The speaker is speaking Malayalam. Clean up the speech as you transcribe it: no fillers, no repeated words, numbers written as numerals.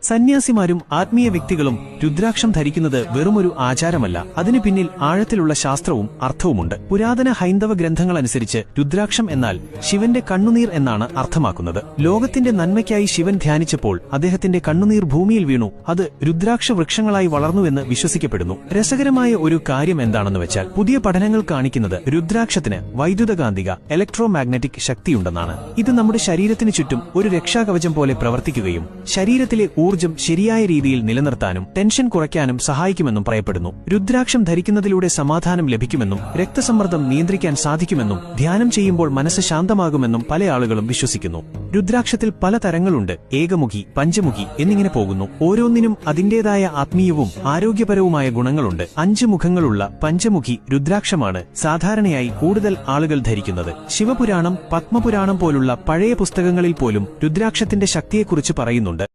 സന്യാസിമാരും ആത്മീയ വ്യക്തികളും രുദ്രാക്ഷം ധരിക്കുന്നത് വെറുമൊരു ആചാരമല്ല, അതിനു പിന്നിൽ ആഴത്തിലുള്ള ശാസ്ത്രവും അർത്ഥവുമുണ്ട്. പുരാതന ഹൈന്ദവ ഗ്രന്ഥങ്ങളനുസരിച്ച് രുദ്രാക്ഷം എന്നാൽ ശിവന്റെ കണ്ണുനീർ എന്നാണ് അർത്ഥമാക്കുന്നത്. ലോകത്തിന്റെ നന്മയ്ക്കായി ശിവൻ ധ്യാനിച്ചപ്പോൾ അദ്ദേഹത്തിന്റെ കണ്ണുനീർ ഭൂമിയിൽ വീണു. അത് രുദ്രാക്ഷ വൃക്ഷങ്ങളായി വളർന്നുവെന്ന് വിശ്വസിക്കപ്പെടുന്നു. രസകരമായ ഒരു കാര്യം എന്താണെന്ന് വെച്ചാൽ, പുതിയ പഠനങ്ങൾ കാണിക്കുന്നത് രുദ്രാക്ഷത്തിന് വൈദ്യുതകാന്തിക ഇലക്ട്രോമാഗ്നറ്റിക് ശക്തിയുണ്ടെന്നാണ്. ഇത് നമ്മുടെ ശരീരത്തിനു ചുറ്റും ഒരു രക്ഷാകവചം പോലെ പ്രവർത്തിക്കുകയും ശരീരത്തിലെ ഊർജ്ജം ശരിയായ രീതിയിൽ നിലനിർത്താനും ടെൻഷൻ കുറയ്ക്കാനും സഹായിക്കുമെന്നും പറയപ്പെടുന്നു. രുദ്രാക്ഷം ധരിക്കുന്നതിലൂടെ സമാധാനം ലഭിക്കുമെന്നും രക്തസമ്മർദ്ദം നിയന്ത്രിക്കാൻ സാധിക്കുമെന്നും ധ്യാനം ചെയ്യുമ്പോൾ മനസ്സ് ശാന്തമാകുമെന്നും പല ആളുകളും വിശ്വസിക്കുന്നു. രുദ്രാക്ഷത്തിൽ പല തരങ്ങളുണ്ട്. ഏകമുഖി, പഞ്ചമുഖി എന്നിങ്ങനെ പോകുന്നു. ഓരോന്നിനും അതിന്റേതായ ആത്മീയവും ആരോഗ്യപരവുമായ ഗുണങ്ങളുണ്ട്. 5 മുഖങ്ങളുള്ള പഞ്ചമുഖി രുദ്രാക്ഷമാണ് സാധാരണയായി കൂടുതൽ ആളുകൾ ധരിക്കുന്നത്. ശിവപുരാണം, പത്മപുരാണം പോലുള്ള പഴയ പുസ്തകങ്ങളിൽ പോലും രുദ്രാക്ഷത്തിന്റെ ശക്തിയെക്കുറിച്ച് പറയുന്നുണ്ട്.